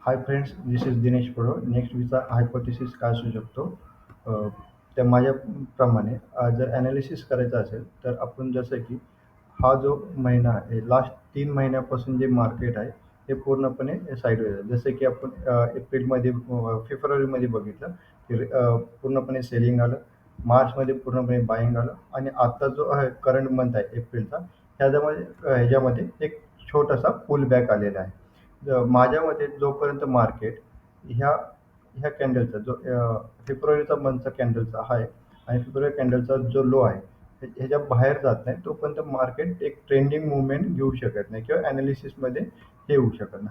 Hi friends, this is Dinesh पडो. Next वीकचा hypothesis काय असू शकतो? अ, त्या माझ्याप्रमाणे जर ॲनालिसिस करायचं असेल, तर आपण जसं की हा जो महिना आहे, लास्ट 3 महिन्यापासून जे मार्केट आहे, हे पूर्णपणे साइडवेज आहे. जसं की आपण एप्रिलमध्ये फेब्रुवारीमध्ये बघितलं, की पूर्णपणे सेलिंग आलं. मार्चमध्ये पूर्णपणे बायिंग आलं आणि आता जो आहे करंट मंथ आहे एप्रिलचा, ह्याच्यामध्ये एक छोटासा पुल बॅक आलेला आहे. माझ्या मते जोपर्यंत मार्केट ह्या ह्या कॅन्डलचा जो फेब्रुवारीचा मंथचा कॅन्डलचा हाय आणि फेब्रुवारी कॅन्डलचा जो लो आहे, ह्याच्या बाहेर जात नाही, तोपर्यंत मार्केट एक ट्रेंडिंग मूव्हमेंट घेऊ शकत नाही किंवा ॲनालिसिसमध्ये हे होऊ शकत नाही.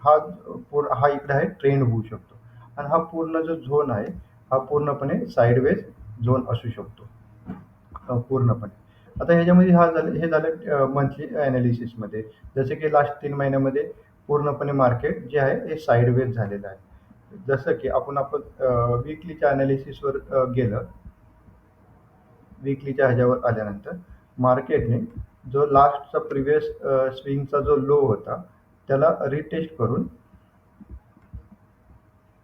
हा इकडे आहे ट्रेंड होऊ शकतो आणि हा पूर्ण जो झोन आहे, हा पूर्णपणे साइडवेज झोन असू शकतो पूर्णपणे. आता ह्याच्यामध्ये हे झालं मंथली ॲनालिसिसमध्ये. जसे की लास्ट 3 महिन्यामध्ये पूर्णपणे मार्केट जे आहे हे साइडवेज झालेलं आहे. जसं की आपण वीकलीच्या ॲनालिसिसवर गेलं, वीकलीच्या ह्याच्यावर आल्यानंतर मार्केटने जो लास्टचा प्रिव्हियस स्विंगचा जो लो होता, त्याला रिटेस्ट करून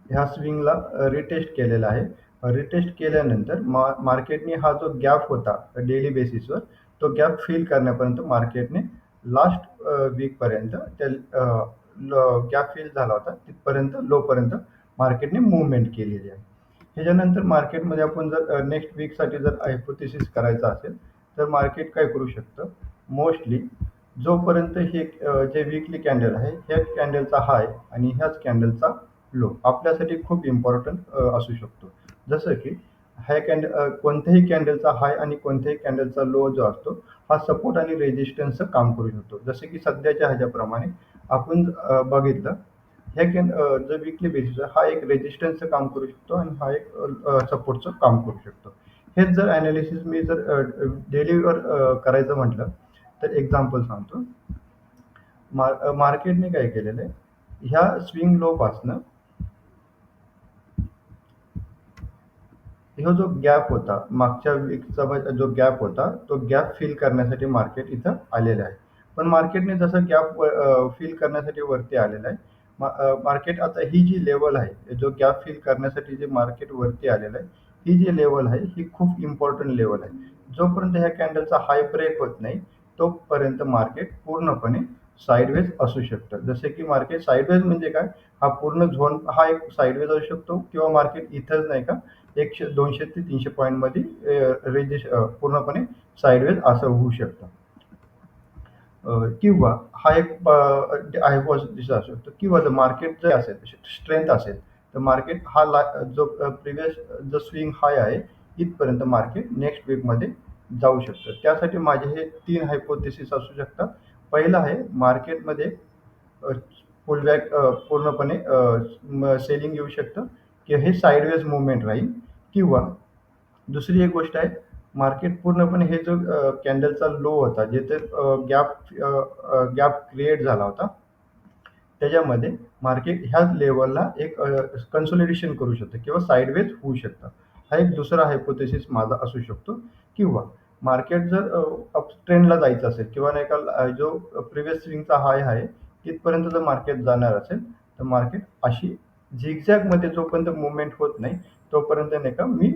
ह्या स्विंगला रिटेस्ट केलेला आहे. रिटेस्ट केल्यानंतर मार्केटने हा जो गॅप होता डेली बेसिसवर, तो गॅप फिल करण्यापर्यंत मार्केटने लास्ट वीकपर्यंत त्या गॅप फिल झाला होता तिथपर्यंत लोपर्यंत मार्केटने मूव्हमेंट केलेली आहे. ह्याच्यानंतर मार्केटमध्ये आपण जर नेक्स्ट वीकसाठी जर हायपोथेसिस करायचा असेल, तर मार्केट काय करू शकतं, मोस्टली जोपर्यंत हे जे वीकली कॅन्डल आहे, ह्याच कॅन्डलचा हाय आणि ह्याच कॅन्डलचा लो आपल्यासाठी खूप इम्पॉर्टंट असू शकतो. जसं की कोणत्याही कॅन्डलचा हाय आणि कोणत्याही कॅन्डलचा लो जो असतो, हा सपोर्ट आणि रेजिस्टन्सचं काम करू शकतो. जसं की सध्याच्या ह्याच्याप्रमाणे आपण बघितलं, जो वीकली बेसिस आहे, हा एक रेजिस्टन्सचं काम करू शकतो आणि हा एक सपोर्टचं काम करू शकतो. हेच जर ॲनालिसिस मी जर डेलीवर करायचं म्हटलं, तर एक्झाम्पल सांगतो. मार्केटने काय केलेलं आहे, ह्या स्विंग लोपासनं ह्यो जो गॅप होता, मागच्या वीकचा जो गॅप होता, तो गॅप फिल करण्यासाठी मार्केट इथं आलेलं आहे. पण मार्केटने जसं गॅप फिल करण्यासाठी वरती आलेलं आहे, मार्केट आता ही जी लेवल आहे, जो गॅप फिल करण्यासाठी जे मार्केट वरती आलेलं आहे, ही जी लेवल आहे, ही खूप इम्पॉर्टंट लेवल आहे. जोपर्यंत ह्या कॅन्डलचा हाय ब्रेक होत नाही, तोपर्यंत मार्केट पूर्णपणे साइडवेज असू शकतं. जसे की मार्केट साइडवेज म्हणजे काय? हा पूर्ण झोन हा एक साइडवेज असू शकतो किंवा मार्केट इथंच नाही का 200 ते 300 पॉईंटमध्ये पूर्णपणे साइडवेज असं होऊ शकतं. किंवा हा एक हायपोथेसिस असू शकतो किंवा जर मार्केट जर असेल, स्ट्रेंथ असेल, तर मार्केट हा जो प्रिव्हियस जो स्विंग हाय आहे, इथपर्यंत मार्केट नेक्स्ट वीकमध्ये जाऊ शकतं. त्यासाठी माझे हे 3 हायपोथेसिस असू शकतात. पहिलं आहे मार्केटमध्ये पुलबॅक पूर्णपणे सेलिंग येऊ शकतं किंवा हे साइडवेज मूव्हमेंट राहील किंवा दुसरी एक गोष्ट आहे, मार्केट पूर्णपणे हे जो कॅन्डलचा लो होता, जिथे गॅप क्रिएट झाला होता, त्याच्यामध्ये मार्केट ह्याच लेव्हलला एक कन्सोलिडेशन करू शकतं किंवा साइडवेज होऊ शकतं. हा एक दुसरा हायपोथेसिस माझा असू शकतो. किंवा मार्केट जर ट्रेंडला जायचं असेल किंवा नाही का जो प्रिव्हियस स्विंगचा हाय आहे, तिथपर्यंत जर मार्केट जाणार असेल, तर मार्केट अशी झिगझॅगमध्ये जोपर्यंत मूव्हमेंट होत नाही, तोपर्यंत नाही का मी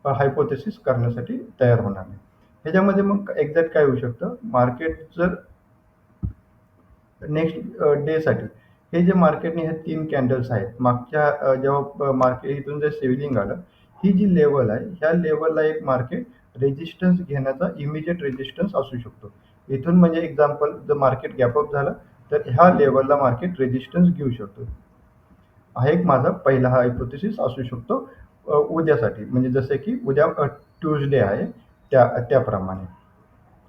हायपोथेसिस करण्यासाठी तयार होणार नाही. ह्याच्यामध्ये मग एक्झॅक्ट काय होऊ शकतं, मार्केट जर नेक्स्ट डेसाठी हे जे मार्केटने हे 3 कॅन्डल्स आहेत, मागच्या जेव्हा मार्केट इथून जे सेलिंग आलं, ही जी लेव्हल आहे, ह्या लेव्हलला एक मार्केट रेजिस्टन्स घेण्याचा इमिडिएट रेजिस्टन्स असू शकतो. इथून म्हणजे एक्झाम्पल जर मार्केट गॅप अप झालं, तर ह्या लेव्हलला मार्केट रेजिस्टन्स घेऊ शकतो. हा एक माझा पहिला हायपोथेसिस असू शकतो उद्यासाठी. म्हणजे जसं की उद्या ट्यूजडे आहे, त्याप्रमाणे.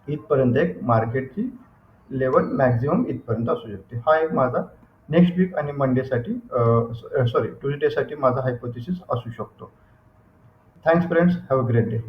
इथपर्यंत एक मार्केटची लेवल मॅक्सिमम इथपर्यंत असू शकते. हा एक माझा नेक्स्ट वीक आणि मंडेसाठी ट्यूजडेसाठी माझा हायपोथेसिस असू शकतो. Thanks friends. Have a great day.